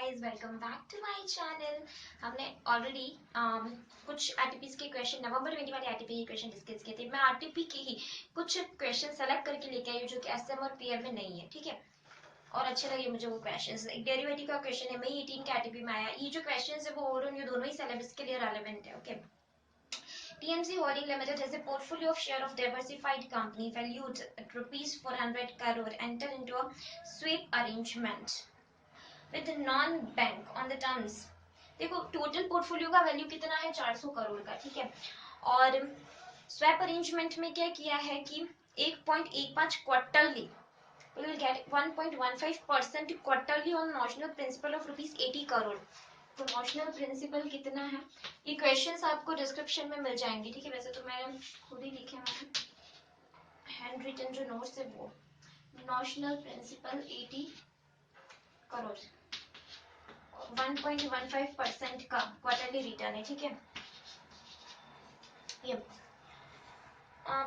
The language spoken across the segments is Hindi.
Guys, welcome back to my channel. हमने ऑलरेडी कुछ आरटीपी के क्वेश्चन नवंबर 20 वाले आरटीपी के क्वेश्चन डिस्कस किए थे। मैं आरटीपी के ही कुछ क्वेश्चन सेलेक्ट करके लेके आई हूँ जो कि एसएम और पीएम में नहीं है, ठीक है। और अच्छे लगे मुझे वो क्वेश्चंस। एक डेरिवेटिव का क्वेश्चन है, मई 18 के आरटीपी में आया। ये जो क्वेश्चंस है वो ओवर ये दोनों ही सिलेबस के लिए रेलेवेंट है, okay. TMC Holding Limited has a portfolio of share of diversified company valued at rupees 400 crore entered into a swap arrangement with non-bank on the terms। देखो टोटल पोर्टफोलियो का वैल्यू कितना है, 400 करोड़ का, ठीक है। और स्वैप अरेंजमेंट में क्या किया है कि 1.15 quarterly we will get 1.15% quarterly on notional principle of rupees 80 crore. तो नॉशनल प्रिंसिपल कितना है, ये क्वेश्चंस आपको डिस्क्रिप्शन में मिल जाएंगे, ठीक है। वैसे तो मैंने खुद ही लिखे हैं, हैंड रिटन जो नोट्स है वो नॉशनल प्रिंसिपल 80 करोड़ 1.15% का क्वार्टरली रिटर्न है, ठीक है। ये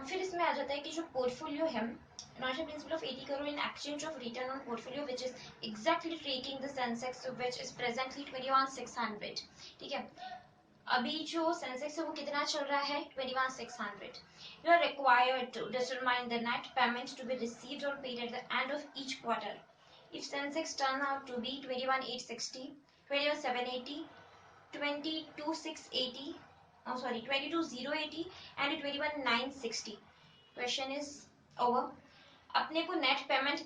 फिर इसमें आ जाता है कि जो पोर्टफोलियो है notional principle of 80 crore in exchange of return on portfolio which is exactly trekking the Sensex which is presently 21600, ठीक है। अभी जो सेंसेक्स है वो कितना चल रहा है, 21600। You are required to determine the net payment to be received और paid at the end of each quarter. If Sensex turn out to be 21860, 21780, 22680, oh sorry 22080 and 21960, question is over. अपने को नेट पेमेंट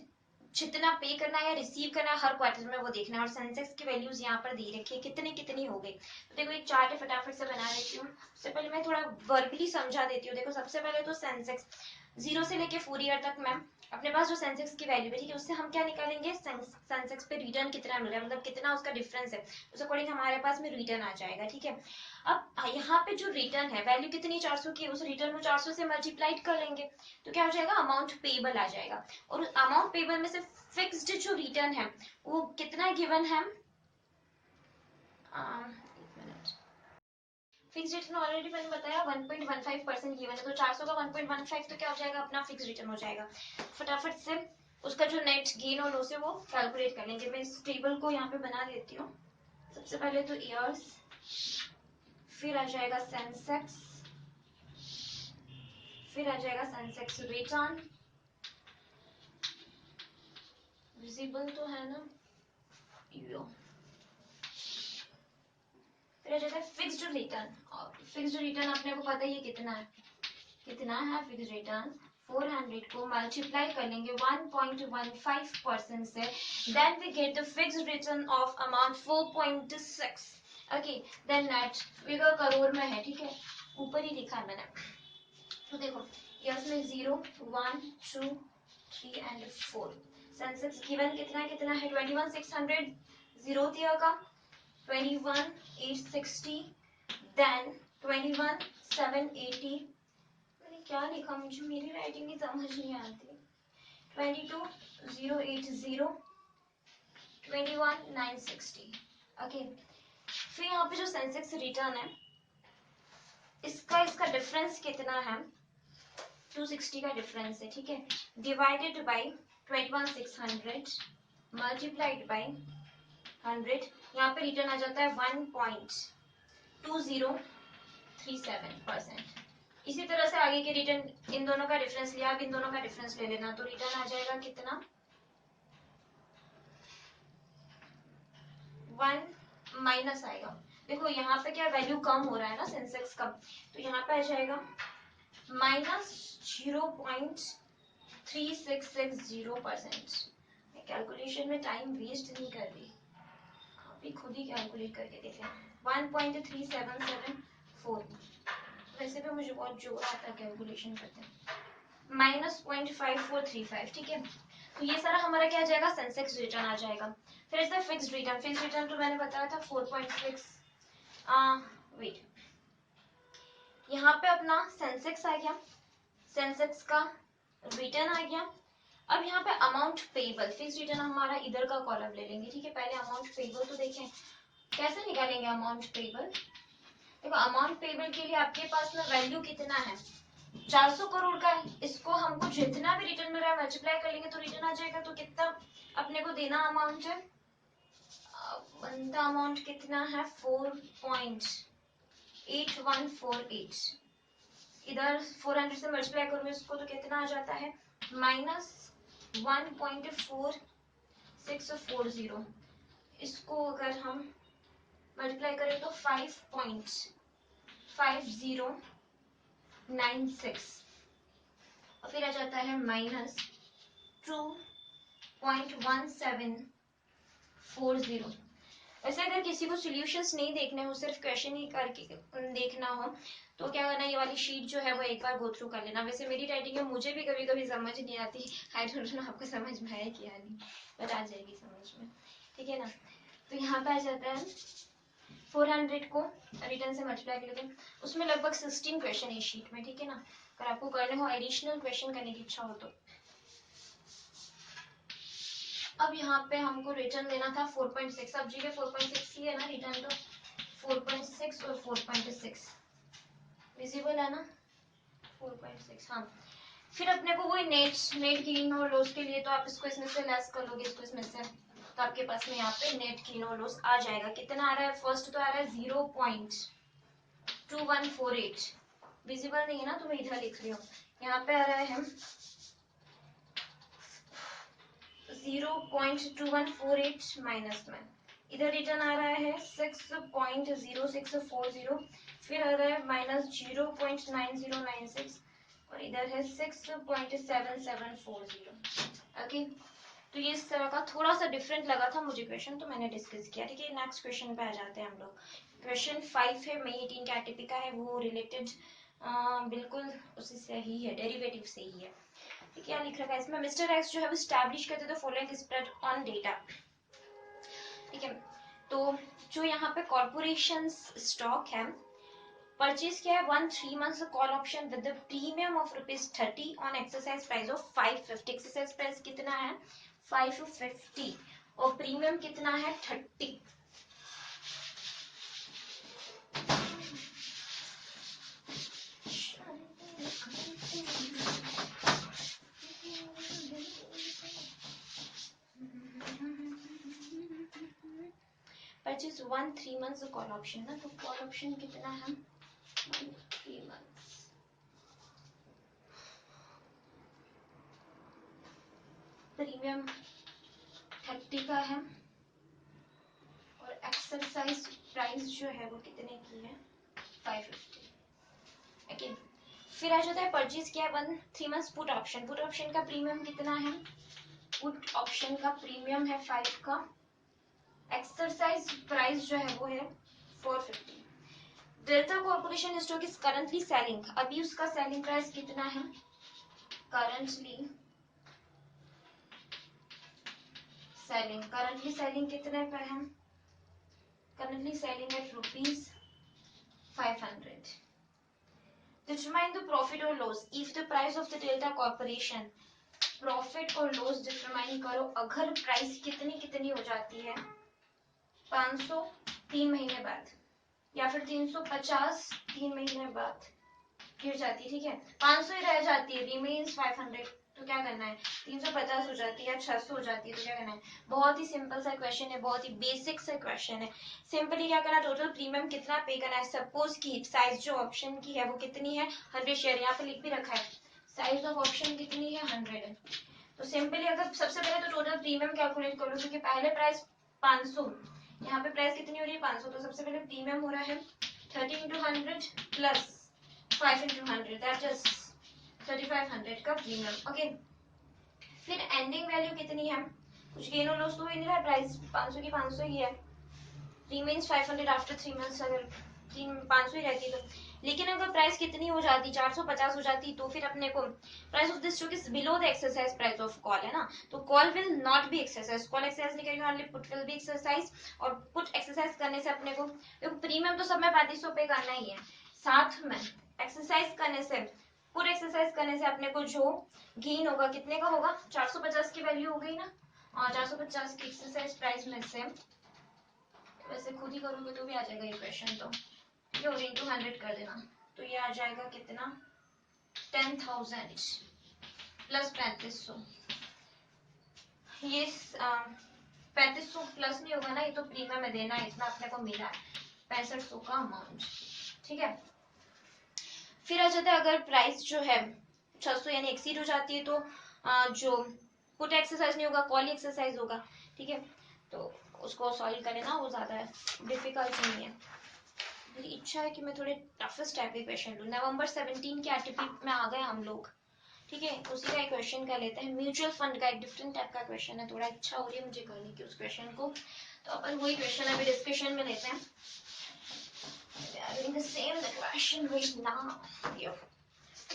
जितना पे करना है या रिसीव करना है हर क्वार्टर में वो देखना है। और सेंसेक्स की वैल्यूज यहाँ पर दे रखी है कितनी कितनी हो गई। तो देखो एक चार्ट है, फटाफट से बना देती हूँ। सबसे पहले मैं थोड़ा वर्बली समझा देती हूँ। देखो सबसे पहले तो सेंसेक्स 0 से लेके 4 ईयर तक मैम अपने पास जो सेंसेक्स की वैल्यू है, ठीक है, उससे हम क्या निकालेंगे, सेंसेक्स पे रिटर्न कितना मिल रहा है, मतलब कितना उसका डिफरेंस है, उस अकॉर्डिंग हमारे पास में रिटर्न आ जाएगा, ठीक है। अब यहाँ पे जो रिटर्न है वैल्यू कितनी 400 की, उस रिटर्न को 400 से मल्टीप्लाइड कर लेंगे तो क्या हो जाएगा, अमाउंट पेबल आ जाएगा। और उस अमाउंट पेबल में से फिक्स्ड जो रिटर्न है वो कितना गिवन है, फिक्स रिटर्न ऑलरेडी मैंने बताया 1.15% गिवन है। तो 400 का 1.15 तो क्या हो जाएगा, अपना फिक्स रिटर्न हो जाएगा। फटाफट से उसका जो नेट गेन और लॉस है वो कैलकुलेट कर लेंगे। मैं इस टेबल को यहाँ पे बना देती हूँ। सबसे पहले तो ईयर्स, फिर आ जाएगा सेंसेक्स, फिर आ जाएगा सेंसेक्स रिटर्न, विजिबल तो है ना, फिर आ जाता है फिक्स्ड रिटर्न। और फिक्स्ड रिटर्न अपने को पता ही है कितना है, कितना है फिक्स्ड रिटर्न, 400 को मल्टीप्लाई कर लेंगे 1.15% से, then we get the fixed return of amount 4.6, okay. Then net figure crore में है, ठीक है, ऊपर ही लिखा है मैंने। तो देखो यस में 0 1 2 3 एंड 4। सेंसेक्स गिवन कितना कितना है, 21600 जीरो ईयर का, 21860, देन 21780। मैंने क्या लिखा, मुझे मेरी राइटिंग की समझ नहीं आती। 22080, 21960, ओके। फिर यहाँ पे जो सेंसेक्स रिटर्न है इसका डिफरेंस कितना है, 260 का डिफरेंस है, ठीक है। डिवाइडेड बाई 21600 मल्टीप्लाइड बाई 100, यहाँ पे रिटर्न आ जाता है 1.2037%। इसी तरह से आगे के रिटर्न इन दोनों का डिफरेंस लिया, अब इन दोनों का डिफरेंस ले लेना, तो रिटर्न आ जाएगा कितना, 1 माइनस आएगा। देखो यहाँ पे क्या वैल्यू कम हो रहा है ना सेंसेक्स का, तो यहाँ पे आ जाएगा -0.3660%। मैं कैलकुलेशन में टाइम वेस्ट नहीं कर रही, आप खुद ही कैलकुलेट करके देखें। 1.3774, वैसे भी मुझे बहुत जोर आता है कैलकुलेशन करते हैं, -0.5435, ठीक है। तो ये सारा हमारा क्या आ जाएगा, सेंसेक्स रिटर्न आ जाएगा। फिर इसका फिक्स्ड रिटर्न, फिक्स्ड रिटर्न तो मैंने बताया था 4.6, वेट, यहाँ पे अपना सेंसेक्स आ गया, सेंसेक्स का रिटर्न आ गया। अब यहाँ पे अमाउंट पेबल, फिक्स्ड रिटर्न हमारा इधर का कॉलम ले लेंगे, ठीक है। पहले अमाउंट पेबल तो देखें कैसे निकालेंगे अमाउंट पेबल। देखो अमाउंट पेबल के लिए आपके पास में वैल्यू कितना है, 400 करोड़ का है। इसको हमको जितना भी रिटर्न मिल रहा है मल्टीप्लाई कर लेंगे तो रिटर्न आ जाएगा। तो कितना अपने को देना अमाउंट है, 1 इसका अमाउंट कितना है 4.8148। इधर 400 से मल्टीप्लाई करूँ इसको तो कितना आ जाता है -1.4640। इसको अगर हम मल्टीप्लाई करें तो 5.5096 और फिर आ जाता है -2.1740। वैसे अगर किसी को सॉल्यूशंस नहीं देखने हो, सिर्फ क्वेश्चन ही करके देखना हो, तो क्या करना, ये वाली शीट जो है वो एक बार गो थ्रू कर लेना। वैसे मेरी राइटिंग है, मुझे भी कभी कभी समझ नहीं आती, आई डोंट नो आपको समझ में आए क्या नहीं, बट आ जाएगी समझ में, ठीक है ना। तो यहाँ पे आ जाता है 400 को रिटर्न से मल्टीप्लाई कर लेते हैं, उसमें लगभग 16 क्वेश्चन है शीट में, ठीक है ना। अगर आपको करने हो, एडिशनल क्वेश्चन करने की इच्छा हो तो। अब यहाँ पे हमको रिटर्न देना था 4.6। अब जी के 4.6 ही है ना रिटर्न, तो 4.6 और 4.6 विजिबल है ना, 4.6। हाँ, फिर अपने को वही नेट गेन और लॉस के लिए तो आप इसको इसमें से लेस कर लोगे, इसको इसमें से, तो आपके पास में यहाँ पे नेट गेन और लॉस आ जाएगा। कितना आ रहा है, फर्स्ट तो आ रहा है 0.2148, विजिबल नहीं है ना तो मैं इधर लिख रही हूँ। यहाँ पे आ रहा है 0.2148 माइनस में, इधर रिटर्न आ रहा है 6.0640, फिर आ रहा है -0.9096 और इधर है 6.7740। ओके, तो ये इस तरह का थोड़ा सा डिफरेंट लगा था मुझे क्वेश्चन, तो मैंने डिस्कस किया, ठीक है। नेक्स्ट क्वेश्चन पे आ जाते हैं हम लोग। क्वेश्चन 5 है, मई 18 का एटीपी का है, वो रिलेटेड बिल्कुल उसी से ही है, डेरिवेटिव से ही है। क्या लिख रखा है इसमें, मिस्टर एक्स जो है वो स्टैब्लिश करते थे फॉलोइंग स्प्रेड ऑन डेटा, ठीक है। तो जो यहाँ पे कॉर्पोरेशन स्टॉक है, परचेज किया है 1 3 months call option with the premium of ₹30 on exercise price of 550। Exercise price कितना है 550 और प्रीमियम कितना है 30। परचेज 1 3 months कॉल ऑप्शन ना, तो कॉल ऑप्शन कितना है 3 months, प्रीमियम 30 का है और एक्सरसाइज प्राइस जो है वो कितने की है 550। ओके, फिर आ जाता है परचेज किया 1 3 months put option. Put option का प्रीमियम कितना है, पुट ऑप्शन का प्रीमियम है 5 का, एक्सरसाइज प्राइस जो है वो है 450। Delta corporation stock is currently selling, अभी उसका सेलिंग प्राइस कितना है, करंटली सेलिंग कितने पे है, currently selling at ₹500। Determine the profit or loss if the price of the Delta Corporation, profit और लॉस डिटरमाइन करो अगर प्राइस कितनी हो जाती है 500 3 महीने बाद, या फिर 350 3 महीने बाद गिर जाती है, ठीक है, 500 ही रह जाती है, रिमेन्स 500, तो क्या करना है 350 हो जाती है, 600 हो जाती है, तो क्या करना है। बहुत ही सिंपल सा क्वेश्चन है, बहुत ही बेसिक सा क्वेश्चन है। सिंपली क्या करना, टोटल प्रीमियम कितना पे करना है, सपोज की साइज जो ऑप्शन की है वो कितनी है 100 शेयर, यहाँ पे लिख भी रखा है साइज ऑफ ऑप्शन कितनी है 100। तो सिंपली अगर सबसे पहले तो टोटल प्रीमियम कैलकुलेट करो, क्योंकि पहले प्राइस 500, यहाँ पे प्राइस कितनी हो रही है 500, तो सबसे पहले प्रीमियम हो रहा है 30 into 100 plus 5 into 100, that is 3500 का प्रीमियम। ओके, फिर एंडिंग वैल्यू कितनी है, कुछ गेन और लॉस तो हो ही नहीं रहा, प्राइस 500 की 500 ही है, रिमेन्स 500 आफ्टर 3 months, अगर 500 ही रहती तो। लेकिन अगर प्राइस कितनी हो जाती 450 हो जाती, तो फिर अपने को price of this stock is below the exercise price of call, है ना, तो call will not be exercise, call exercise नहीं करेंगे, only put will be exercise. और पुट एक्सरसाइज करने से अपने को देखो प्रीमियम तो सब में 3500 पे करना ही है, साथ में एक्सरसाइज करने से, पुट एक्सरसाइज करने से अपने को जो गेन होगा कितने का होगा 450 की वैल्यू हो गई ना, और 450 की एक्सरसाइज प्राइस में से, वैसे खुद ही करोगे तो भी आ जाएगा ये क्वेश्चन, तो ठीक है, और इंटू 100 कर देना, तो ये आ जाएगा कितना 10,000 प्लस 3500, ये 3500 प्लस नहीं होगा ना, ये तो प्रीमियम में देना है, इसमें अपने को मिला है 6500 का अमाउंट, ठीक है। फिर आ जाता है अगर प्राइस जो है 600 यानी एक्सीड हो जाती है तो जो पुट एक्सरसाइज नहीं होगा, कॉल एक्सरसाइज होगा, ठीक है। तो उसको सॉल्व करना वो ज्यादा डिफिकल्ट नहीं है। मेरी इच्छा है कि मैं थोड़े टफेस्ट टाइप के क्वेश्चन लूँ। नवंबर 17 के आरटीपी में आ गए हम लोग, ठीक है। उसी का एक क्वेश्चन कर लेते हैं। म्यूचुअल फंड का एक डिफरेंट टाइप का क्वेश्चन है, थोड़ा इच्छा हो रही है मुझे करने की उस क्वेश्चन को, तो अपन वही क्वेश्चन अभी डिस्कशन में लेते हैं। We are doing the same the question right now.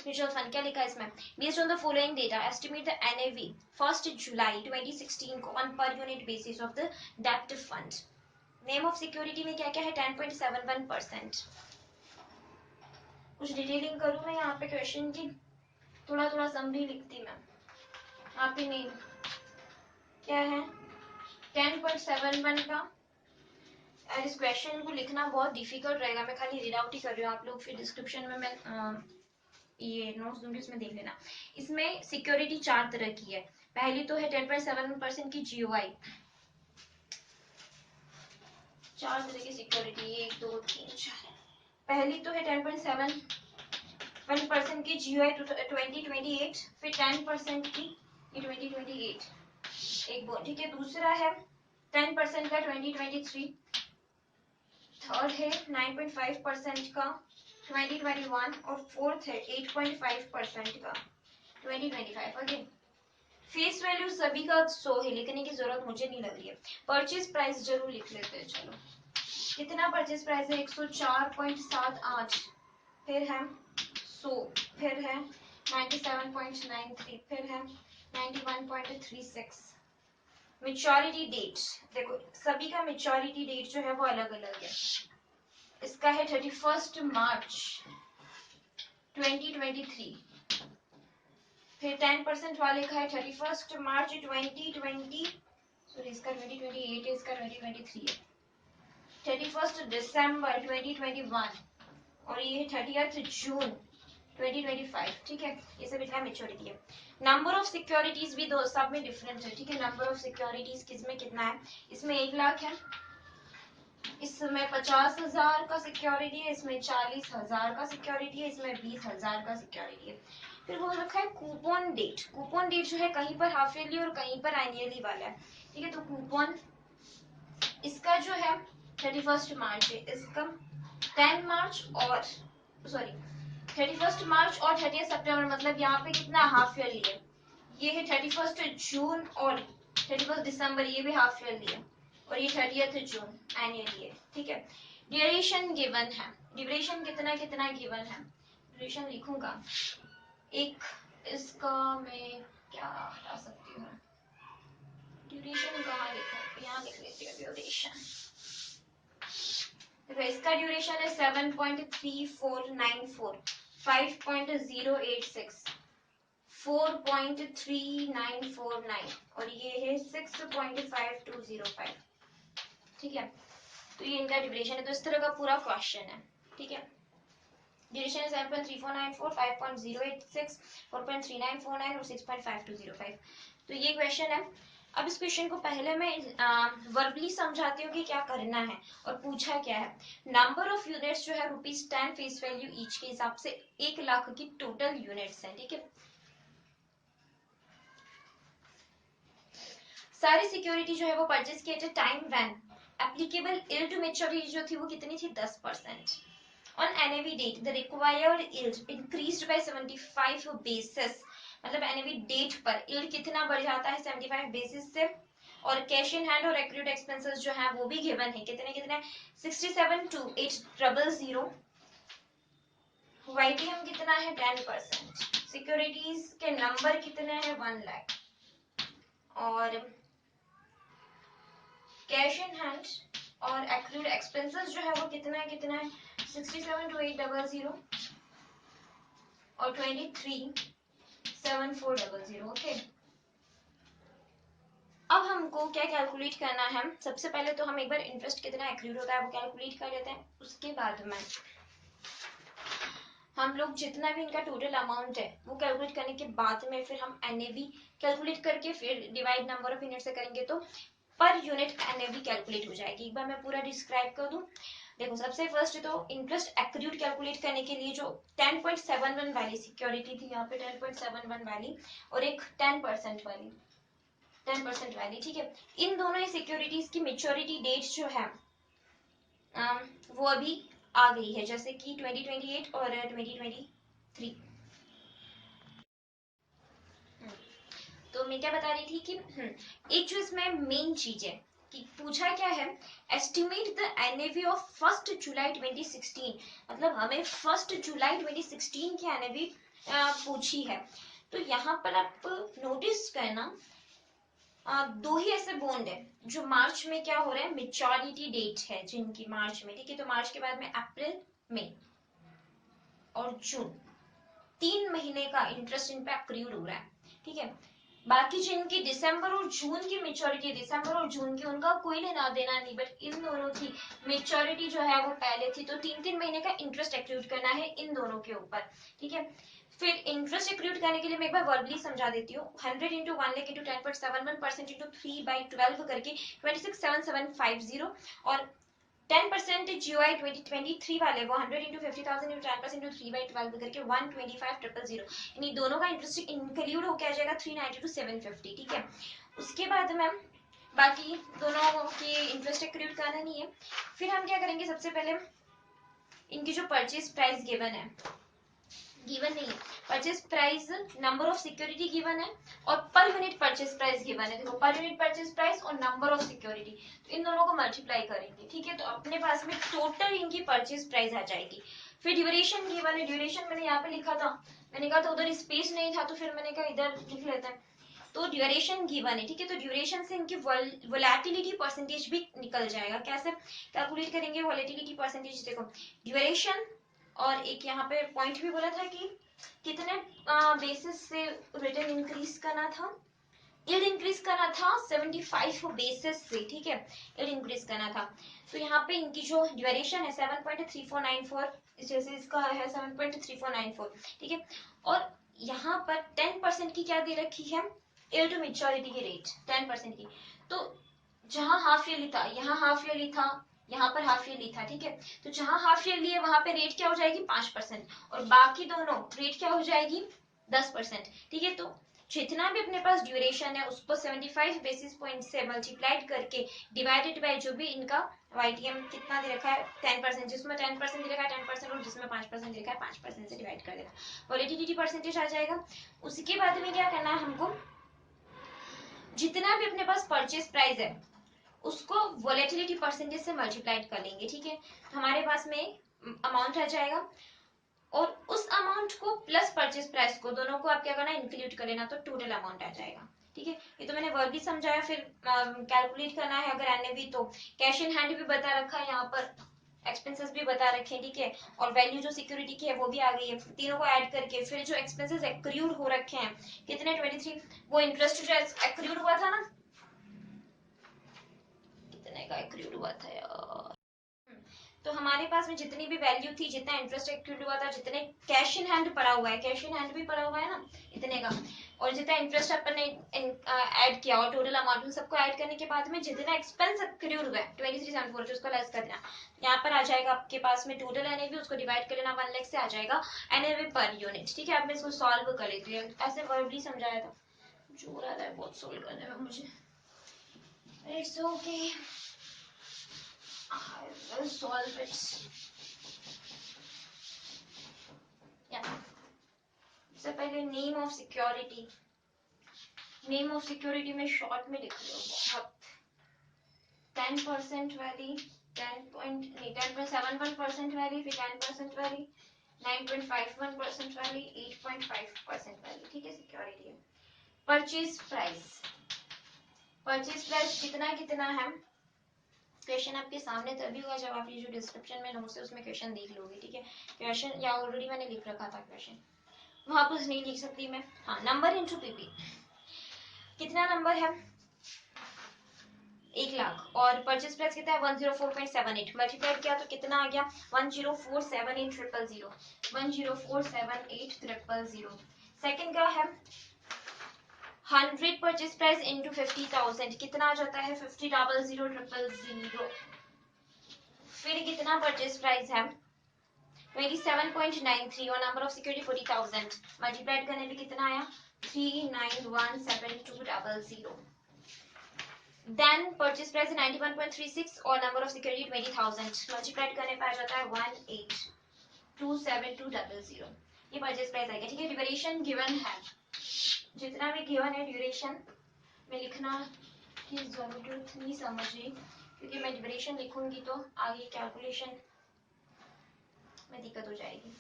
Mutual fund क्या लिखा है इसमें? Based on the following data, estimate the NAV 1st July 2016 को on per unit basis of the debt fund. Name of security में क्या क्या है? 10.71%. कुछ डिटेलिंग करूँ मैं यहाँ पे क्वेश्चन की? थोड़ा थोड़ा समरी लिखती मैं। आप ही नहीं क्या है 10.71 का। और इस क्वेश्चन को लिखना बहुत डिफिकल्ट रहेगा, मैं खाली रीड आउट ही कर रही हूँ, आप लोग फिर डिस्क्रिप्शन में मैं ये नोट्स दूंगी, उसमें देख लेना। इसमें सिक्योरिटी 4 तरह की है। पहली तो है 10.7% की जीओआई, 4 तरह की सिक्योरिटी, 1 2 3 4। पहली तो है 10.7% की जीओआई 2028, फिर 10% की 2028 एक बोल, ठीक है। दूसरा है 10% का 2023, थर्ड है 9.5% का 2021 और फोर्थ है 8.5% का 2025। ओके, फेस वैल्यू सभी का 100 है, लिखने की जरूरत मुझे नहीं लग रही है। परचेज प्राइस जरूर लिख लेते हैं, चलो कितना परचेज प्राइस है 104.78, फिर है 100, फिर है 97.93, फिर है 91.36। मेच्योरिटी डेट देखो सभी का मेच्योरिटी डेट जो है वो अलग अलग है। इसका है 31 मार्च 2023, फिर 10% वाले का है 31 मार्च 2020, सॉरी इसका 2028 है, इसका 2023 है। 31 दिसंबर 2021 और ये 30 जून 2025, ठीक है। ये सब इतना मेच्योरिटी है। नंबर ऑफ सिक्योरिटीज भी दो सब में डिफरेंट है, ठीक है। नंबर ऑफ सिक्योरिटीज किसमें कितना है? इसमें 1 लाख है, इसमें 50,000 का सिक्योरिटी है, इसमें 40,000 का सिक्योरिटी है, इसमें 20,000 का सिक्योरिटी है। फिर बोल रखा है कूपन डेट। कूपन डेट जो है कहीं पर हाफ ईयरली और कहीं पर एनुअली वाला है, ठीक है। तो कूपन इसका जो है 31 मार्च है, इसका 10 मार्च और सॉरी 31 मार्च और 30 सितंबर, मतलब यहाँ पे कितना हाफ ईयरली है। ये है 31 जून और 31 दिसंबर, ये भी हाफ ईयरली है, और ये 30 जून एनुअली है, ठीक है। ड्यूरेशन गिवन है, ड्यूरेशन कितना कितना गिवन है, ड्यूरेशन लिखूंगा एक, इसका मैं क्या हटा सकती हूँ, ड्यूरेशन कहाँ लिखूं, यहाँ लिख लेती हूँ ड्यूरेशन। देखो इसका ड्यूरेशन है 7.3494, 5.086, 4.3949 और ये है 6.5205, ठीक है। तो ये इनका ड्यूरेशन है। तो इस तरह का पूरा क्वेश्चन है, ठीक है। ड्यूरेशन है 7.3494, 5.086, 4.3949 और 6.5205। तो ये क्वेश्चन है। अब इस क्वेश्चन को पहले मैं वर्बली समझाती हूँ कि क्या करना है और पूछा क्या है। नंबर ऑफ यूनिट्स जो है ₹10 फेस वैल्यू ईच के हिसाब से 1 लाख की टोटल यूनिट्स हैं, ठीक है। सारी सिक्योरिटी जो है वो परचेज किए थे time when applicable yield to maturity जो थी वो कितनी थी 10%। On NAV date, the required yield increased by 75 basis, मतलब NAV date पर yield कितना बढ़ जाता है 75 basis से। और कैश इन हैंड और एक्रूड एक्सपेंसेस जो है वो भी गिवन है, कितने कितने 672800। YTM कितना है 10%। सिक्योरिटीज के नंबर कितने हैं 1 लाख, और कैश इन हैंड और एक्रूड एक्सपेंसेस जो है वो कितना है 672800 और 237400, ओके। अब हमको क्या कैलकुलेट करना है, सबसे पहले तो हम एक बार इंटरेस्ट कितना एक्रूड होता है वो कैलकुलेट कर लेते हैं। उसके बाद में हम लोग जितना भी इनका टोटल अमाउंट है वो कैलकुलेट करने के बाद में फिर हम NAV कैलकुलेट करके फिर डिवाइड नंबर ऑफ यूनिट से करेंगे तो पर यूनिट एनएवी कैलकुलेट हो जाएगी। एक बार मैं पूरा डिस्क्राइब कर दूं। देखो सबसे फर्स्ट तो इंटरेस्ट एक्रूड कैलकुलेट करने के लिए जो 10.71 वाली सिक्योरिटी थी, यहाँ पे 10.71 वाली और एक 10% वाली, 10% वाली, ठीक है। इन दोनों ही सिक्योरिटीज की मेच्योरिटी डेट जो है वो अभी आ गई है, जैसे कि 2028 और 2023। तो मैं क्या बता रही थी कि एक जो इसमें मेन चीज है कि पूछा क्या है, एस्टिमेट द एनएवी ऑफ 1 जुलाई 2016, मतलब हमें 1 जुलाई 2016 की एनएवी पूछी है। तो यहाँ पर आप नोटिस करना दो ही ऐसे बॉन्ड है जो मार्च में क्या हो रहा है, मेच्योरिटी डेट है जिनकी मार्च में, ठीक है। तो मार्च के बाद में अप्रैल, मई और जून, 3 महीने का इंटरेस्ट इन पे अक्रूड हो रहा है, ठीक है। बाकी जिनकी दिसंबर और जून की मेच्योरिटी, दिसंबर और जून की, उनका कोई लेना देना नहीं, बट इन दोनों की मेच्योरिटी जो है वो पहले थी, तो 3-3 महीने का इंटरेस्ट एक्रूड करना है इन दोनों के ऊपर, ठीक है। फिर इंटरेस्ट एक्रूड करने के लिए मैं एक बार वर्बली समझा देती हूँ। 100 इंटू 1 लाख इंटू 10.71% इंटू 3/12 करके 267750 और 10% GOI 2023 वाले वो 100 इंटू 50,000 इंटू 10% इंटू 3/12 करके 125,000, यानी दोनों का इंटरेस्ट इंक्लूड होकर आ जाएगा 390 to 750, ठीक है। उसके बाद मैम बाकी दोनों की इंटरेस्ट एक्रूड करना नहीं है। फिर हम क्या करेंगे, सबसे पहले इनकी जो परचेज प्राइस गिवन है, गिवन नहीं है, purchase price number of security given है और per unit purchase price given है। देखो पर यूनिट परचेज प्राइस और नंबर ऑफ सिक्योरिटी, तो इन दोनों को मल्टीप्लाई करेंगे, ठीक है। तो अपने पास में टोटल इनकी परचेज प्राइस आ जाएगी। फिर ड्यूरेशन गिवन है, ड्यूरेशन मैंने यहाँ पे लिखा था, मैंने कहा था उधर स्पेस नहीं था तो फिर मैंने कहा इधर लिख लेते हैं। तो ड्यूरेशन गिवन है, ठीक है। तो ड्यूरेशन से इनकी वोलेटिलिटी परसेंटेज भी निकल जाएगा। कैसे कैलकुलेट करेंगे वोलेटिलिटी परसेंटेज, देखो ड्यूरेशन और एक यहाँ पे पॉइंट भी बोला था कि कितने बेसिस से रिटर्न इंक्रीज करना था, यील्ड इंक्रीज करना था 75 बेसिस से, ठीक है, यील्ड इंक्रीज करना था। तो यहाँ पे इनकी जो ड्यूरेशन है 7.3494, जैसे इसका है 7.3494, ठीक है। और यहाँ पर 10% की क्या दे रखी है, यील्ड टू मेच्योरिटी की रेट 10% की। तो जहां हाफ ईयरली था, यहाँ हाफ ईयरली था, यहाँ पर हाफ ईयरली था, ठीक है। तो जहां हाफ ईयरली है वहां पे रेट क्या हो जाएगी 5% और बाकी दोनों रेट क्या हो जाएगी 10%, ठीक है। तो जितना भी अपने पास ड्यूरेशन है उसको 75 बेसिस पॉइंट से मल्टीप्लाइड करके डिवाइडेड बाय जो भी इनका वाईटीएम कितना दे रखा है 10%, जिसमें 10% दे रखा है 10% और जिसमें 5% दे रखा है 5% से डिवाइड कर देना, वोलेटिलिटी परसेंटेज आ जाएगा। उसके बाद में क्या करना है हमको, जितना भी अपने पास परचेज प्राइस है उसको वोलेटिलिटी परसेंटेज से मल्टीप्लाई कर लेंगे, ठीक है। तो हमारे पास में अमाउंट आ जाएगा और उस अमाउंट को प्लस परचेज प्राइस को, दोनों को आप क्या करना इंक्लूड कर लेना, तो टोटल अमाउंट आ जाएगा, ठीक है। ये तो मैंने वर्ब भी समझाया। फिर कैलकुलेट करना है अगर एनएवी तो कैश इन हैंड भी बता रखा है, यहाँ पर एक्सपेंसेस भी बता रखे हैं, ठीक है। और वैल्यू जो सिक्योरिटी की है वो भी आ गई है। तीनों को ऐड करके फिर जो एक्सपेंसेस एक्रूड हो रखे हैं कितने 23, वो इंटरेस्ट जो एक्रूड हुआ था ना, कितने का एक्रूड हुआ था यार, तो हमारे पास में जितनी भी वैल्यू थी, जितना इंटरेस्ट एक्रूड हुआ था, जितने कैश इन हैंड पड़ा हुआ है, कैश इन हैंड भी पड़ा हुआ है ना इतने का, और जितना इंटरेस्ट अपन ने ऐड किया और टोटल अमाउंट सबको ऐड करने के बाद में जितना एक्सपेंस एक्रूड हुआ है 2374 उसको लेस कर देना। यहाँ पर आ जाएगा आपके पास में टोटल एनएवी, उसको डिवाइड कर लेना 1 लाख से आ जाएगा एनएवी पर यूनिट, ठीक है। अब मैं इसको सॉल्व कर लेती हूँ, ऐसे वर्बली समझाया था, जो रहा है बहुत सॉल्व करने में मुझे, it's okay, I will solve it. Yeah. सबसे पहले name of security, name of security में शॉर्ट में लिख लो बहुत, 10% वाली, 10.71% वाली, फिर 10% वाली, 9.51% वाली, 8.5% वाली, ठीक है। सिक्योरिटी है परचेज प्राइस, परचेज प्राइस कितना कितना है, क्वेश्चन आपके सामने तभी होगा जब आप ये जो डिस्क्रिप्शन में नोट्स है उसमें क्वेश्चन देख लोगे, ठीक है। क्वेश्चन या ऑलरेडी मैंने लिख रखा था क्वेश्चन, वहां कुछ नहीं लिख सकती मैं। हाँ, नंबर इंटू पीपी, कितना नंबर है 1 लाख और परचेज प्राइस कितना है 104.78, मल्टीप्लाई किया तो कितना आ गया 10478,000, 10478,000। सेकंड का है 100 परचेज प्राइस इंटू 50,000 कितना आ जाता है 50,000,000. फिर कितना परचेज प्राइस है 27.93 और नंबर ऑफ सिक्योरिटी 40,000 मल्टीप्लाइड करने पे कितना आया 391720. देन परचेज प्राइस 91.36 और नंबर ऑफ सिक्योरिटी 20,000 मल्टीप्लाइड करने पे आ जाता है 18,27200. ये परचेज प्राइस आएगा. ठीक है, ड्यूरेशन गिवन है, जितना भी गिवन है ड्यूरेशन में लिखना की जरूरत नहीं समझ रही, क्योंकि मैं ड्यूरेशन लिखूंगी तो आगे कैलकुलेशन में दिक्कत हो जाएगी.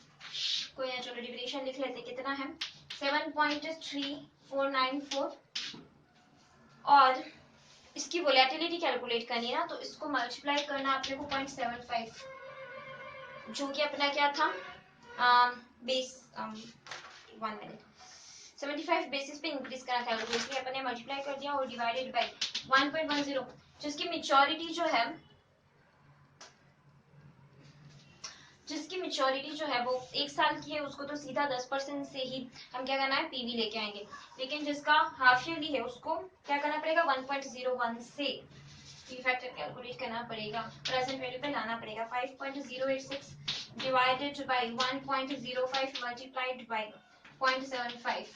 कोई ना, चलो ड्यूरेशन लिख लेते. कितना है 7.3494 और इसकी वोलेटिलिटी कैलकुलेट करनी है ना, तो इसको मल्टीप्लाई करना अपने को 0.75 जो कि अपना क्या था बेस 1 मिनट 75 बेसिस पे इंक्रीज करना था, तो इसलिए अपन ने मल्टीप्लाई कर दिया और डिवाइडेड बाय 1.10 जिसकी मेच्योरिटी जो है वो 1 साल की है, उसको तो सीधा 10% से ही हम क्या करना है पीवी लेके आएंगे. लेकिन जिसका हाफ ईयरली है उसको क्या करना पड़ेगा 1.01 से पी फैक्टर कैलकुलेट करना पड़ेगा, प्रेजेंट वैल्यू पे लाना पड़ेगा. 5.086 डिवाइडेड बाय 1.05 मल्टीप्लाइड बाय 0.75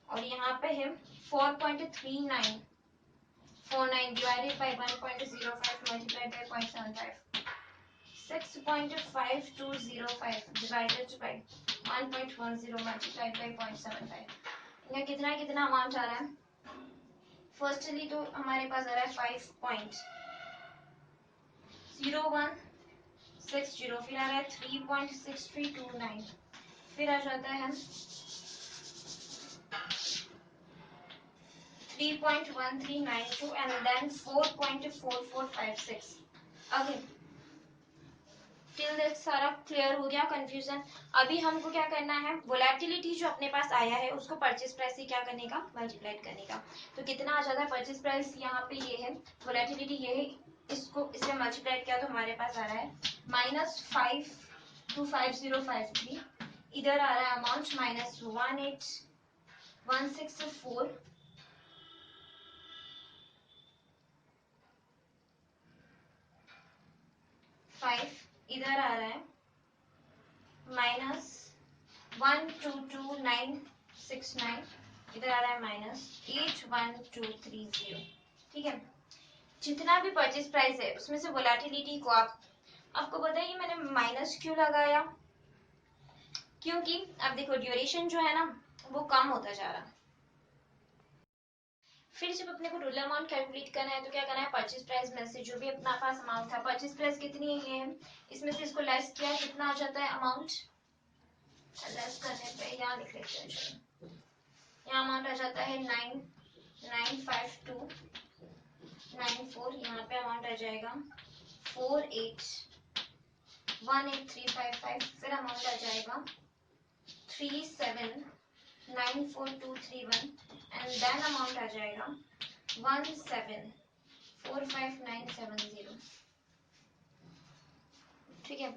और यहाँ पे है 4.3949 divided by 1.05 multiplied by 0.75 6.5205 divided by 1.10 multiplied by 0.75. यहाँ कितना अमाउंट आ रहा है. फर्स्टली तो हमारे पास आ रहा है 5.0160, फिर आ रहा है 3.6329, फिर आ जाता है 3.1392 and then 4.4456. Again till this सारा क्लियर हो गया कंफ्यूजन. अभी हमको क्या करना है वोलेटिलिटी जो अपने पास आया है उसको परचेज प्राइस से क्या करने का मल्टीप्लाइड करने का. तो कितना आ जाता है परचेज प्राइस यहाँ पे ये है, वोलेटिलिटी ये है, इसको इससे मल्टीप्लाइड किया तो हमारे पास आ रहा है -525053. इधर आ रहा है अमाउंट -18164 5. इधर आ रहा है -122969, इधर आ रहा है -81230. ठीक है, जितना भी परचेज प्राइस है उसमें से वोलेटिलिटी को आपको पता है मैंने माइनस क्यों लगाया, क्योंकि अब देखो ड्यूरेशन जो है ना वो कम होता जा रहा है. फिर जब अपने को टोटल अमाउंट कैलकुलेट करना है तो क्या करना है परचेज प्राइस में से जो भी अपना पास अमाउंट था, परचेज प्राइस कितनी है ये है, इसमें से इसको लेस किया कितना आ जाता है अमाउंट, लेस करने पे यहाँ लिख लेते हैं. यहाँ अमाउंट आ जाता है 995294. यहाँ पे अमाउंट आ जाएगा 4818,355. फिर अमाउंट आ जाएगा 3794,231 एंड देन अमाउंट आ जाएगा 17,45970. ठीक है,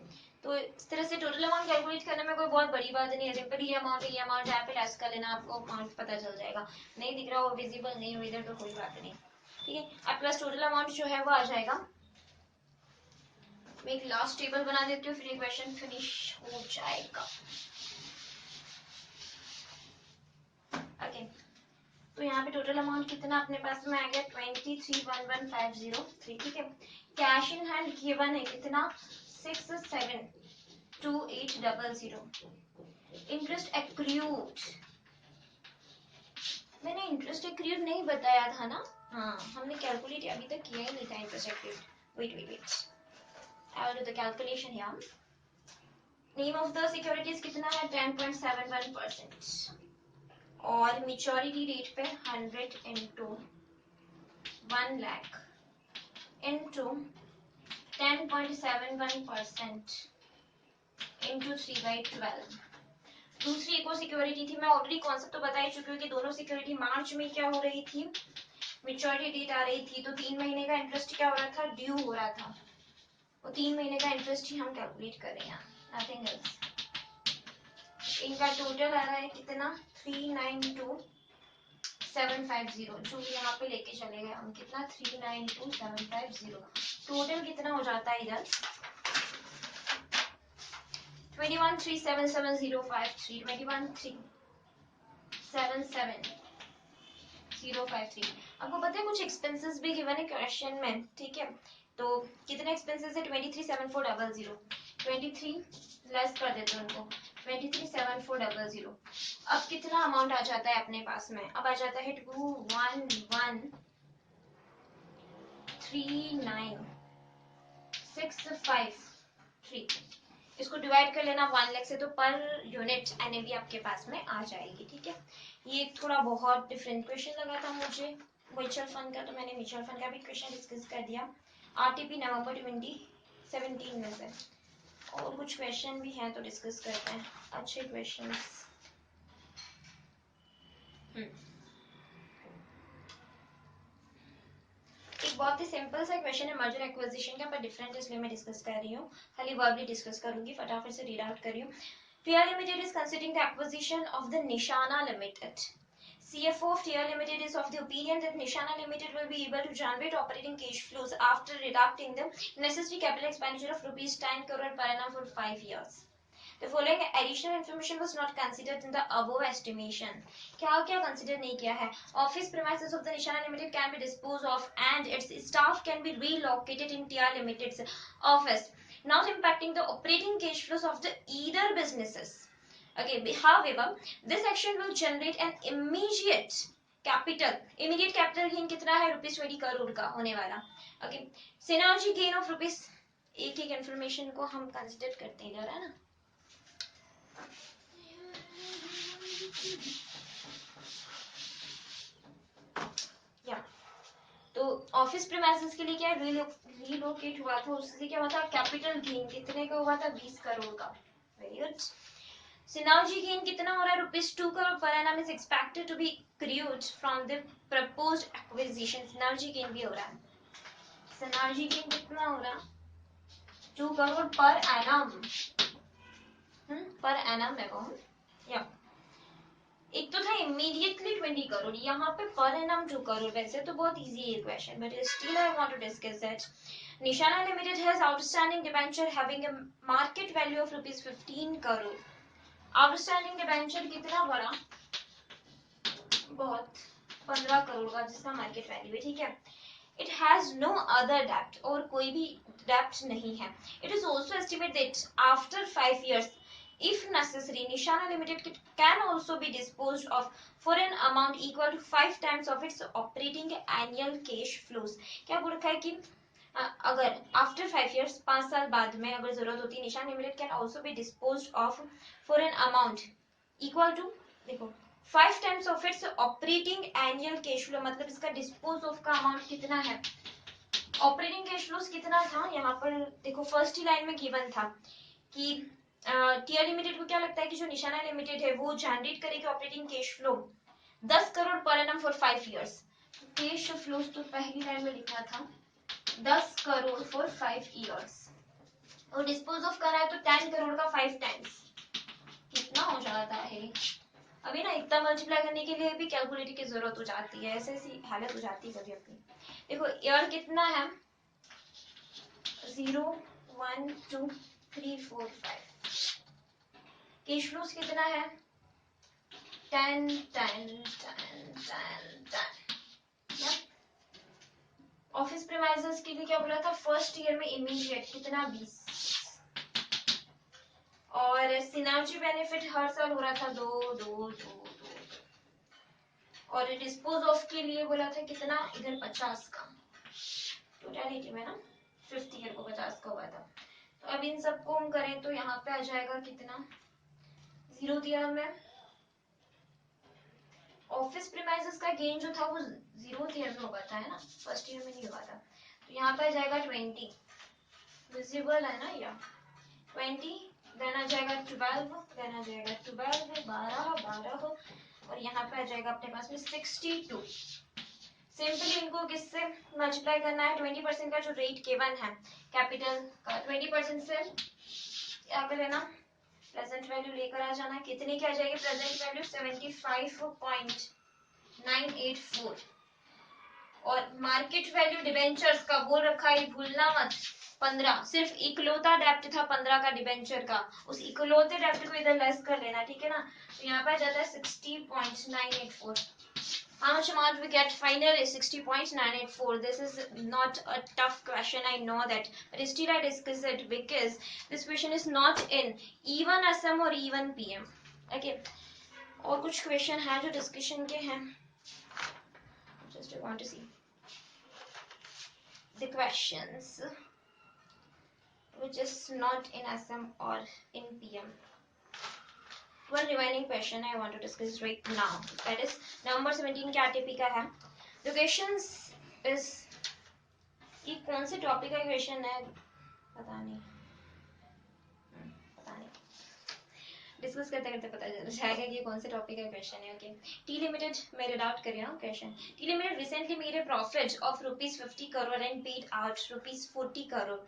तो इस तरह से टोटल अमाउंट कैलकुलेट करने में कोई बहुत बड़ी बात नहीं है. सिंपल ये अमाउंट यहाँ पे लेस कर लेना, आपको अमाउंट पता चल जाएगा. नहीं दिख रहा हो, विजिबल नहीं हो इधर तो कोई बात नहीं. ठीक है, अब प्लस टोटल अमाउंट जो है वो आ जाएगा. मैं एक लास्ट टेबल बना देती हूँ फिर ये क्वेश्चन फिनिश हो जाएगा. ओके, तो यहाँ पे टोटल अमाउंट कितना अपने पास में आ गया 23,11,503. ठीक है, कैश इन हैंड गिवन है कितना 672800. इंटरेस्ट एक्रूड, मैंने इंटरेस्ट एक्रूड नहीं बताया था ना. हाँ, हमने कैलकुलेट अभी तक किया ही नहीं था interest accrued. Wait I will do the calculation here. Name of the securities कितना है 10.71% और मेच्योरिटी डेट पे 100 into 1 lakh into 10.71% into 3/12. दूसरी एक और सिक्योरिटी थी, मैं ऑलरेडी कॉन्सेप्ट तो बता ही चुकी हूँ कि दोनों सिक्योरिटी मार्च में क्या हो रही थी मेच्योरिटी डेट आ रही थी, तो 3 महीने का इंटरेस्ट क्या हो रहा था ड्यू हो रहा था. वो 3 महीने का इंटरेस्ट ही हम कैलकुलेट कर रहे हैं, नथिंग एल्स. इनका टोटल आ रहा है कितना 392 750 जो यहाँ पे लेके चले गए हम, कितना 392750, टोटल कितना हो जाता है इधर 21377053, 21377053। आपको पता है कुछ एक्सपेंसेस भी गिवन है क्वेश्चन में, ठीक है। तो कितने एक्सपेंसेस है 237400, 23 लेस कर देते हैं उनको, 237400। अब कितना अमाउंट आ जाता है अपने पास में, अब आ जाता है 21139,653। इसको डिवाइड कर लेना 1 लाख से, तो पर यूनिट एनएवी आपके पास में आ जाएगी, ठीक है। ये थोड़ा बहुत डिफरेंट क्वेश्चन लगा था मुझे म्यूचुअल फंड का, तो मैंने म्यूचुअल फंड का भी क्वेश्चन डिस्कस कर दिया आरटीपी नवंबर 2017 में से। और कुछ क्वेश्चन भी हैं तो डिस्कस करते हैं, अच्छे क्वेश्चन। एक बहुत ही सिंपल सा क्वेश्चन है मर्जर एक्विजिशन का, पर डिफरेंट इसलिए मैं डिस्कस कर रही हूँ, खाली वर्बली डिस्कस करूंगी, फटाफट से रीड आउट कर रही हूँ। TR Limited is considering the acquisition of the Nishana Limited. CFO of TR Limited is of the opinion that Nishana Limited will be able to generate operating cash flows after deducting the necessary capital expenditure of ₹10 crore per annum for 5 years. The following additional information was not considered in the above estimation. क्या क्या consider नहीं किया है? Office premises of the Nishana Limited can be disposed of and its staff can be relocated in TR Limited's office, not impacting the operating cash flows of the either businesses. Okay, however, this action will generate an immediate capital gain कितना है ₹20 करोड़ का होने वाला. Okay, synergy gain of rupees, एक एक information को हम consider करते हैं इधर, है ना. या तो ऑफिस प्रीमाइसेस के लिए क्या रिलोकेट हुआ था, उससे क्या हुआ था कैपिटल गेन कितने का हुआ था 20 करोड़ का. Very good. सिनर्जी गेन कितना हो रहा है ₹2 crore per annum is expected to be create from the proposed acquisition. Synergy gain भी हो रहा है. सिनर्जी गेन कितना हो रहा है 2 crore per annum. Per annum है वो. या एक तो था इमीडिएटली 20 करोड़, यहाँ पे पर एनम 2 करोड़. वैसे तो बहुत इजी है question, but still I want to discuss that. Nishana Limited has outstanding debenture having a market value of ₹15 crore. Outstanding debenture कितना बड़ा, बहुत 15 करोड़ का जिसका मार्केट वैल्यू है, ठीक है. इट हैज नो अदर डेप्ट, और कोई भी डेप्ट नहीं है. It is also estimate that after 5 years if necessary Nishana Limited can also be disposed of for an amount equal to 5 times of its operating annual cash flows. क्या बोल रखा है कि अगर आफ्टर 5 years 5 साल बाद में अगर जरूरत होती है Nishan limited can also be dispose of for an amount equal to, देखो 5 times of its operating annual cash flow. मतलब इसका डिस्पोज ऑफ का अमाउंट कितना है. ऑपरेटिंग कैश फ्लोस कितना था यहाँ पर देखो फर्स्ट ही लाइन में गिवन था कि टीआर लिमिटेड को क्या लगता है कि जो निशाना लिमिटेड है वो जनरेट करेगी operating cash flow 10 crore per annum for 5 years. Cash flows तो पहली लाइन में लिखा था 10 करोड़ फॉर 5 years, और डिस्पोज ऑफ करा है तो 10 करोड़ का 5 टाइम्स कितना हो जाता है. अभी ना इतना मल्टीप्लाई करने के लिए भी कैलकुलेटर की जरूरत हो जाती है, ऐसे ऐसी हालत हो जाती है कभी अपनी. देखो ईयर कितना है 0 1 2 3 4 5. कैश फ्लोस कितना है 10 10 10 10 10. ऑफिस प्रीमाइसेस के लिए क्या बोला था फर्स्ट ईयर में इमीडिएट कितना 20, और सिनर्जी बेनिफिट हर साल हो रहा था 2 2 2 2, और डिस्पोज ऑफ के लिए बोला था कितना इधर 50 का. टोटलिटी में ना 5th ईयर को 50 का हुआ था. तो अब इन सबको हम करें तो यहाँ पे आ जाएगा कितना 0th ईयर में. ऑफिस प्रीमाइसेस का गेन जो था वो 0th ईयर में हुआ था, है ना, फर्स्ट ईयर में नहीं हुआ था. तो यहाँ पे आ जाएगा 20 विजिबल है ना, या 20 देन आ जाएगा 12, देन आ जाएगा 12 12 और यहाँ पे आ जाएगा अपने पास में 62. सिंपली इनको किससे मल्टीप्लाई करना है 20% का जो रेट गिवन है कैपिटल का 20% से क्या कर लेना प्रेजेंट वैल्यू लेकर आ जाना. कितने की आ जाएगी प्रेजेंट वैल्यू 75.5 984 और मार्केट वैल्यू डिबेंचर्स का बोल रखा है, भूलना मत 15, सिर्फ इकलौता डेप्ट था 15 का डिबेंचर का, उस इकलौते डेप्ट को इधर लेस कर लेना, ठीक है ना। तो यहाँ पर जाता है 60.984. How much amount we get final is 60.984. This is not a tough question, I know that, but still I discuss it because this question is not in even SM or even PM. Okay. और कुछ क्वेश्चन है जो डिस्कशन के हैं. Just I want to see the questions which is not in SM or in PM. One remaining question I want to discuss right now. That is November 17 के RTP का है. The questions is कि कौन से टॉपिक का क्वेश्चन है पता नहीं डिस्कस करते करते पता चल जाएगा कि कौन से टॉपिक का क्वेश्चन है. ओके. टी लिमिटेड मैं रीड आउट कर रही हूँ question. T limited recently made a profit of ₹50 crore and paid out ₹40 crore,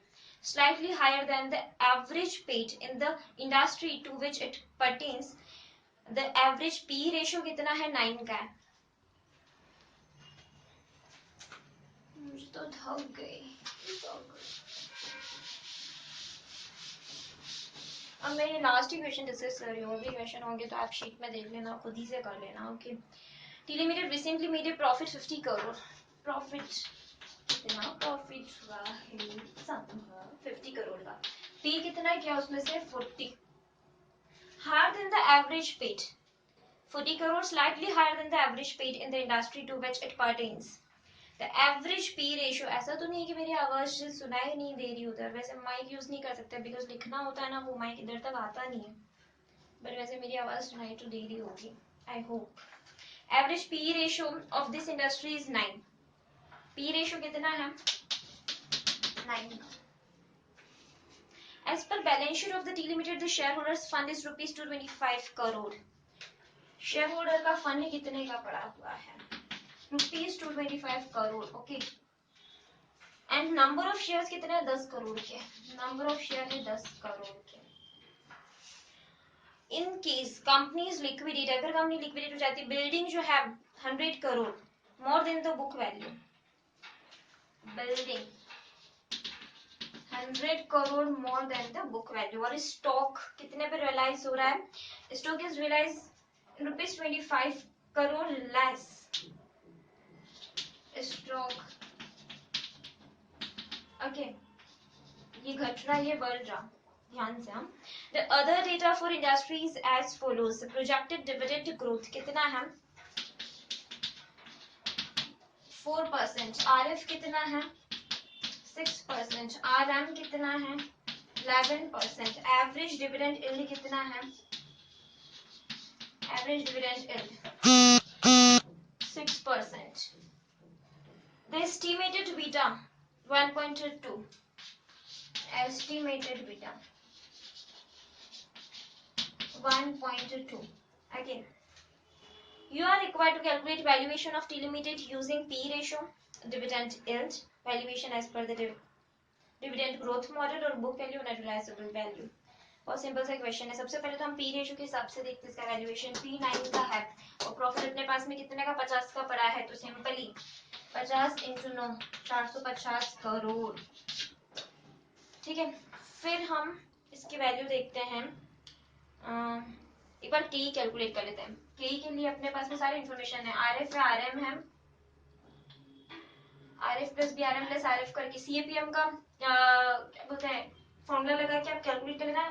slightly higher than the average paid in the industry to which it pertains. The average P ratio कितना है? 9 का है. मुझे तो थक गई. अब मैं ये लास्ट ही क्वेश्चन डिस्कस कर रही हूँ. अभी क्वेश्चन होंगे तो आप शीट में देख लेना, खुद ही से कर लेना. Okay. T limited recently made a profit 50 crore. Profit कितना प्रॉफिट हुआ है? 50 करोड़ का. पी कितना क्या उसमें से? 40. Higher than the average paid 40 crore, slightly higher than the average paid in the industry to which it pertains. The average P ratio. ऐसा तो नहीं है कि मेरी आवाज सुनाई नहीं दे रही उधर. वैसे माइक यूज नहीं कर सकते बिकॉज लिखना होता है ना, वो माइक इधर तक आता नहीं है. बट वैसे मेरी आवाज सुनाई तो दे रही होगी, I hope. Average P ratio of this industry is 9. P ratio कितना है? 9. As per balance sheet of the T Limited, the shareholders fund is ₹225 crore. Share holder का फंड कितने का पड़ा हुआ है? ₹225 crore. Okay. And number of shares कितने हैं? 10 करोड़ के. नंबर ऑफ शेयर है 10 करोड़ के. In case company is liquidate, अगर कंपनी लिक्विडेट हो जाती, बिल्डिंग जो है 100 crore more than the book value. Building 100 crore more than the book value. और स्टॉक कितने पे रियलाइज हो रहा है? Stock is realise ₹25 crore less. Stock okay. ये घट रहा, ये बढ़ रहा, ध्यान से. हम the other data for industries as follows. Projected dividend growth कितना है? 4%. आरएफ कितना है? 6%. आरएम कितना है? 11%. एवरेज डिविडेंड यील्ड कितना है? Average dividend yield 6%. The estimated beta 1.2. Estimated beta 1.2. Again, you are required to calculate valuation of T Limited using P ratio, dividend yield, valuation as per the dividend growth model और book value net realizable value. बहुत सिंपल सा क्वेश्चन है. सबसे पहले तो हम पी रेशियो के हिसाब से देखते हैं. इसका वैल्यूएशन P9 का है और प्रॉफिट अपने पास में कितने का? 50 का पड़ा है. तो सिंपली 50 × 9 450 करोड़. ठीक है. फिर हम इसकी वैल्यू देखते हैं. एक बार के कैलकुलेट कर लेते हैं. के के लिए अपने पास में सारी इंफॉर्मेशन है. आरएफ है, आरएम है, RF plus B RM plus RF करके सीएपीएम का क्या बोलते हैं फॉर्मूला लगा के आप कैलकुलेट कर लेना.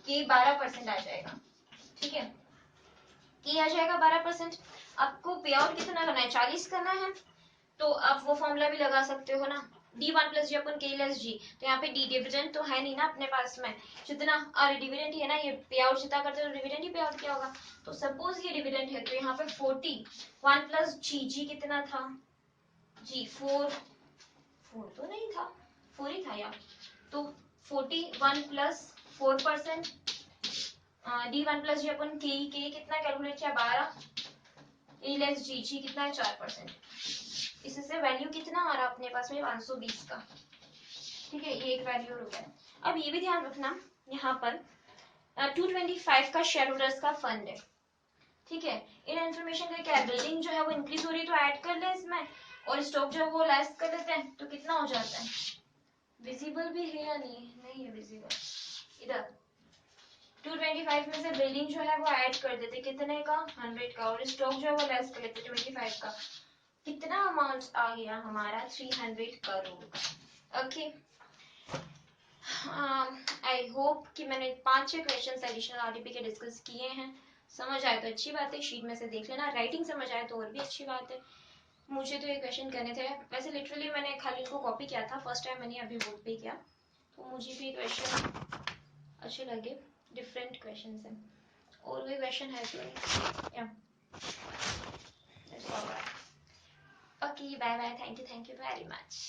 के 12% आ जाएगा. ठीक है. के आ जाएगा 12%. आपको पे आउट कितना करना है? 40 करना है. तो आप वो फॉर्मूला भी लगा सकते हो ना, D1 प्लस जी अपन के लेस जी. तो यहाँ पे डी डिविडेंड तो है नहीं ना अपने पास में. जितना अरे डिविडेंड ही है ना, ये पे आउट जितना करते तो डिविडेंड ही पे आउट क्या होगा. तो सपोज ये डिविडेंड है तो यहाँ पे 40 1 प्लस जी. जी कितना था? जी 4 तो नहीं था, 4 ही था यार. तो 41 प्लस 4%. D1 प्लस जी अपन के कितना कैलकुलेट किया? 12. ए लेस जी. जी कितना है? 4%. इससे वैल्यू कितना आ रहा अपने पास में? 520 का. ठीक है. ये एक वैल्यू हो गया. अब ये भी ध्यान रखना यहाँ पर 225 का शेयर होल्डर्स का फंड है. ठीक है, इन इन्फॉर्मेशन का क्या है, बिल्डिंग जो है वो इंक्रीज हो रही है तो ऐड कर ले इसमें, और स्टॉक जो है वो लेस कर देते हैं तो कितना हो जाता है, विजिबल भी है या नहीं, नहीं है विजिबल, इधर 225 में से बिल्डिंग जो है वो ऐड कर देते कितने का, 100 का, और स्टॉक जो है वो लेस कर लेते 25 का, कितना अमाउंट आ गया हमारा 300 करोड़ का। ओके, आई होप कि मैंने 5-6 क्वेश्चन एडिशनल आरडीपी के डिस्कस किए हैं, समझ आए तो अच्छी बात है, शीट में से देख लेना, राइटिंग समझ आए तो और भी अच्छी बात है। मुझे तो ये क्वेश्चन करने थे, वैसे लिटरली मैंने खाली इनको कॉपी किया था, फर्स्ट टाइम मैंने अभी बोर्ड पे किया, तो मुझे भी क्वेश्चन अच्छे लगे, डिफरेंट क्वेश्चन हैं, और कोई क्वेश्चन है तो नहीं, या that's all right. Okay, bye bye, thank you very much.